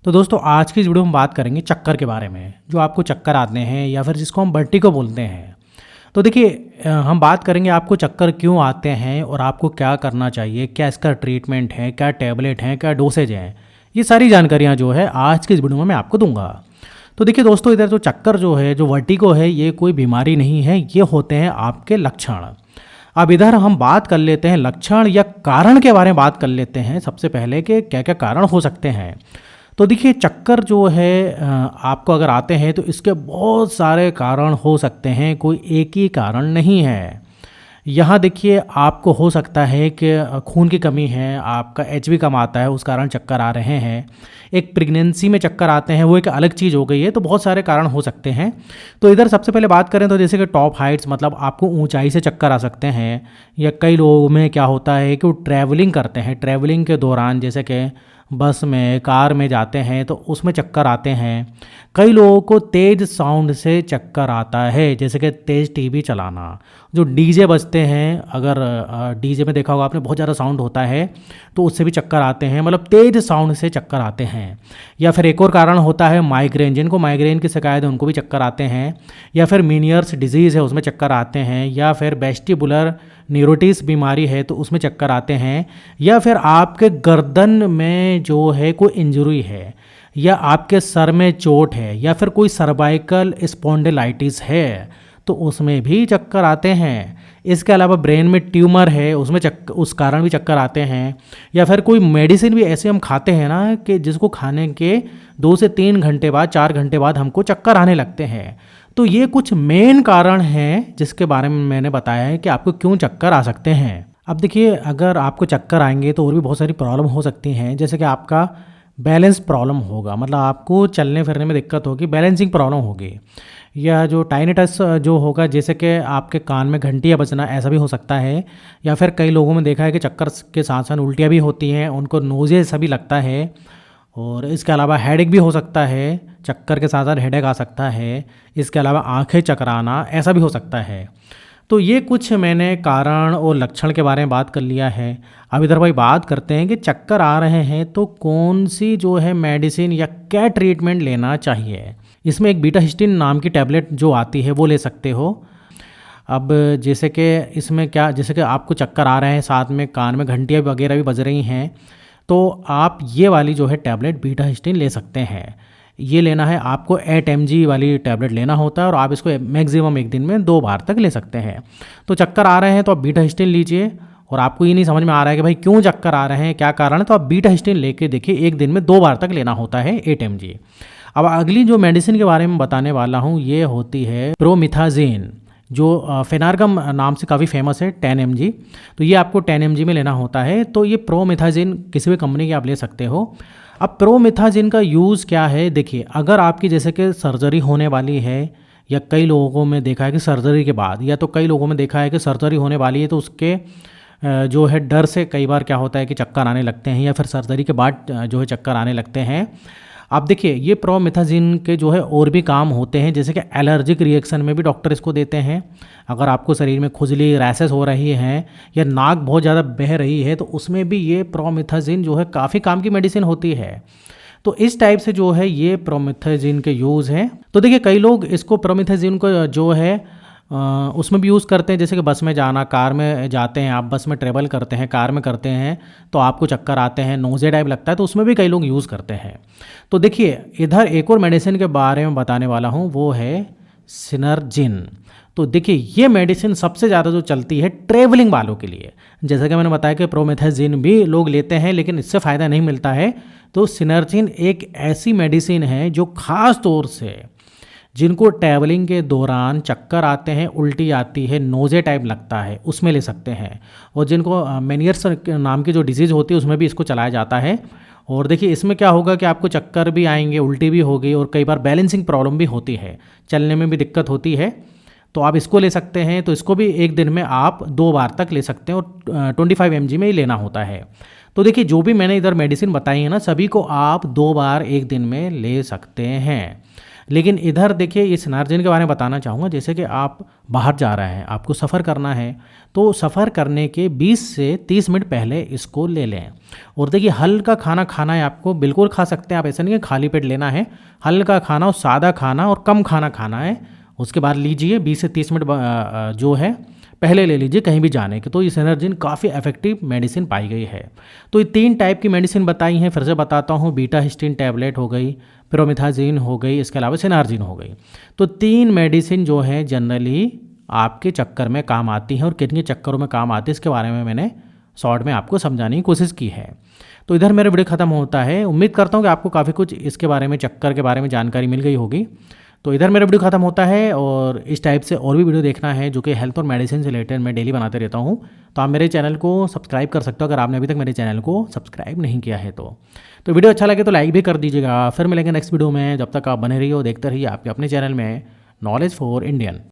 तो दोस्तों आज की इस वीडियो में बात करेंगे चक्कर के बारे में, जो आपको चक्कर आते हैं या फिर जिसको हम वर्टिगो बोलते हैं। तो देखिए हम बात करेंगे आपको चक्कर क्यों आते हैं और आपको क्या करना चाहिए, क्या इसका ट्रीटमेंट है, क्या टैबलेट हैं, क्या डोसेज हैं। ये सारी जानकारियाँ जो है आज की इस वीडियो में मैं आपको दूंगा। तो देखिए दोस्तों, इधर जो चक्कर जो है, जो वर्टिगो है, ये कोई बीमारी नहीं है, ये होते हैं आपके लक्षण। अब इधर हम बात कर लेते हैं लक्षण या कारण के बारे में बात कर लेते हैं सबसे पहले कि क्या क्या कारण हो सकते हैं। तो देखिए चक्कर जो है आपको अगर आते हैं तो इसके बहुत सारे कारण हो सकते हैं, कोई एक ही कारण नहीं है। यहाँ देखिए आपको हो सकता है कि खून की कमी है, आपका एचबी कम आता है, उस कारण चक्कर आ रहे हैं। एक प्रेगनेंसी में चक्कर आते हैं, वो एक अलग चीज़ हो गई है। तो बहुत सारे कारण हो सकते हैं। तो इधर सबसे पहले बात करें तो जैसे कि टॉप हाइट्स, मतलब आपको ऊंचाई से चक्कर आ सकते हैं। या कई लोगों में क्या होता है कि वो ट्रैवलिंग करते हैं, ट्रैवलिंग के दौरान जैसे कि बस में, कार में जाते हैं तो उसमें चक्कर आते हैं। कई लोगों को तेज़ साउंड से चक्कर आता है, जैसे कि तेज़ टीवी चलाना, जो डीजे बजते हैं। अगर डीजे में देखा होगा आपने, बहुत ज़्यादा साउंड होता है तो उससे भी चक्कर आते हैं, मतलब तेज़ साउंड से चक्कर आते हैं। या फिर एक और कारण होता है माइग्रेन, जिनको माइग्रेन की शिकायत है उनको भी चक्कर आते हैं। या फिर मीनियर्स डिजीज़ है, उसमें चक्कर आते हैं। या फिर वेस्टिबुलर न्यूरोटिस बीमारी है तो उसमें चक्कर आते हैं। या फिर आपके गर्दन में जो है कोई इंजरी है, या आपके सर में चोट है, या फिर कोई सर्वाइकल स्पॉन्डिलाइटिस है तो उसमें भी चक्कर आते हैं। इसके अलावा ब्रेन में ट्यूमर है, उसमें उस कारण भी चक्कर आते हैं। या फिर कोई मेडिसिन भी ऐसे हम खाते हैं ना कि जिसको खाने के 2 से 3 घंटे बाद, 4 घंटे बाद हमको चक्कर आने लगते हैं। तो ये कुछ मेन कारण हैं जिसके बारे में मैंने बताया है कि आपको क्यों चक्कर आ सकते हैं। अब देखिए अगर आपको चक्कर आएंगे तो और भी बहुत सारी प्रॉब्लम हो सकती हैं, जैसे कि आपका बैलेंस प्रॉब्लम होगा, मतलब आपको चलने फिरने में दिक्कत होगी, बैलेंसिंग प्रॉब्लम होगी। या जो टाइनिटस जो होगा, जैसे कि आपके कान में घंटियाँ बजना, ऐसा भी हो सकता है। या फिर कई लोगों में देखा है कि चक्कर के साथ साथ उल्टियाँ भी होती हैं, उनको नोज़े सा भी लगता है। और इसके अलावा हेडेक भी हो सकता है, चक्कर के साथ साथ हेडेक आ सकता है। इसके अलावा आंखें चकराना, ऐसा भी हो सकता है। तो ये कुछ मैंने कारण और लक्षण के बारे में बात कर लिया है। अब इधर भाई बात करते हैं कि चक्कर आ रहे हैं तो कौन सी जो है मेडिसिन या क्या ट्रीटमेंट लेना चाहिए। इसमें एक बीटा हिस्टिन नाम की टैबलेट जो आती है वो ले सकते हो। अब जैसे कि इसमें क्या, जैसे कि आपको चक्कर आ रहे हैं, साथ में कान में घंटियाँ वगैरह भी बज रही हैं, तो आप ये वाली जो है टैबलेट बीटा हिस्टिन ले सकते हैं। ये लेना है आपको 8 mg वाली टैबलेट लेना होता है और आप इसको मैक्सिमम एक दिन में 2 बार तक ले सकते हैं। तो चक्कर आ रहे हैं तो आप बीटा हिस्टिन लीजिए। और आपको ये नहीं समझ में आ रहा है कि भाई क्यों चक्कर आ रहे हैं, क्या कारण है, तो आप बीटा हिस्टिन लेके देखिए, एक दिन में 2 बार तक लेना होता है 8 mg। अब अगली जो मेडिसिन के बारे में बताने वाला हूँ ये होती है प्रोमिथाजिन, जो फेनार्गम नाम से काफ़ी फेमस है, 10 mg। तो ये आपको 10 mg में लेना होता है। तो ये प्रोमिथाजिन किसी भी कंपनी की आप ले सकते हो। अब प्रोमिथाजिन का यूज़ क्या है, देखिए अगर आपकी जैसे कि सर्जरी होने वाली है, या कई लोगों में देखा है कि सर्जरी के बाद, या तो कई लोगों में देखा है कि सर्जरी होने वाली है तो उसके जो है डर से कई बार क्या होता है कि चक्कर आने लगते हैं, या फिर सर्जरी के बाद जो है चक्कर आने लगते हैं। अब देखिए ये प्रोमिथाजिन के जो है और भी काम होते हैं, जैसे कि एलर्जिक रिएक्शन में भी डॉक्टर इसको देते हैं। अगर आपको शरीर में खुजली, रैशेस हो रही हैं, या नाक बहुत ज़्यादा बह रही है, तो उसमें भी ये प्रोमिथाजिन जो है काफ़ी काम की मेडिसिन होती है। तो इस टाइप से जो है ये प्रोमिथाजिन के यूज़ हैं। तो देखिए कई लोग इसको प्रोमिथाजिन को जो है उसमें भी यूज़ करते हैं, जैसे कि बस में जाना, कार में जाते हैं, आप बस में ट्रेवल करते हैं, कार में करते हैं, तो आपको चक्कर आते हैं, नोज़े टाइप लगता है, तो उसमें भी कई लोग यूज़ करते हैं। तो देखिए इधर एक और मेडिसिन के बारे में बताने वाला हूँ, वो है सिनर्जिन। तो देखिए ये मेडिसिन सबसे ज़्यादा जो चलती है ट्रेवलिंग वालों के लिए। जैसा कि मैंने बताया कि प्रोमेथाजिन भी लोग लेते हैं लेकिन इससे फ़ायदा नहीं मिलता है। तो सिनर्जिन एक ऐसी मेडिसिन है जो ख़ास तौर से जिनको ट्रैवलिंग के दौरान चक्कर आते हैं, उल्टी आती है, नोज़े टाइप लगता है, उसमें ले सकते हैं। और जिनको मेनियर्स नाम की जो डिजीज़ होती है उसमें भी इसको चलाया जाता है। और देखिए इसमें क्या होगा कि आपको चक्कर भी आएंगे, उल्टी भी होगी, और कई बार बैलेंसिंग प्रॉब्लम भी होती है, चलने में भी दिक्कत होती है। तो आप इसको ले सकते हैं। तो इसको भी एक दिन में आप 2 बार तक ले सकते हैं, और 25 mg में ही लेना होता है। तो देखिए जो भी मैंने इधर मेडिसिन बताई है ना, सभी को आप 2 बार एक दिन में ले सकते हैं। लेकिन इधर देखिए इस एनर्जिन के बारे में बताना चाहूँगा, जैसे कि आप बाहर जा रहे हैं, आपको सफ़र करना है, तो सफ़र करने के 20 से 30 मिनट पहले इसको ले लें। और देखिए हल्का खाना खाना है आपको, बिल्कुल खा सकते हैं आप, ऐसा नहीं है खाली पेट लेना है। हल्का खाना और सादा खाना और कम खाना खाना है, उसके बाद लीजिए 20 से 30 मिनट जो है पहले ले लीजिए कहीं भी जाने के। तो इस एनर्जिन काफ़ी इफेक्टिव मेडिसिन पाई गई है। तो ये 3 टाइप की मेडिसिन बताई हैं, फिर से बताता हूँ। बीटा हिस्टीन टैबलेट हो गई, प्रोमिथाजीन हो गई, इसके अलावा सिनार्जिन हो गई। तो 3 मेडिसिन जो है जनरली आपके चक्कर में काम आती हैं, और कितने चक्करों में काम आती है इसके बारे में मैंने शॉर्ट में आपको समझाने की कोशिश की है। तो इधर मेरा वीडियो ख़त्म होता है। उम्मीद करता हूँ कि आपको काफ़ी कुछ इसके बारे में, चक्कर के बारे में जानकारी मिल गई होगी। तो इधर मेरा वीडियो खत्म होता है, और इस टाइप से और भी वीडियो देखना है जो कि हेल्थ और मेडिसिन से रिलेटेड मैं डेली बनाते रहता हूँ, तो आप मेरे चैनल को सब्सक्राइब कर सकते हो अगर आपने अभी तक मेरे चैनल को सब्सक्राइब नहीं किया है तो वीडियो अच्छा लगे तो लाइक भी कर दीजिएगा। फिर मिलेंगे नेक्स्ट वीडियो में, जब तक आप बने रहिए, देखते रहिए आपके अपने चैनल में नॉलेज फॉर इंडियन।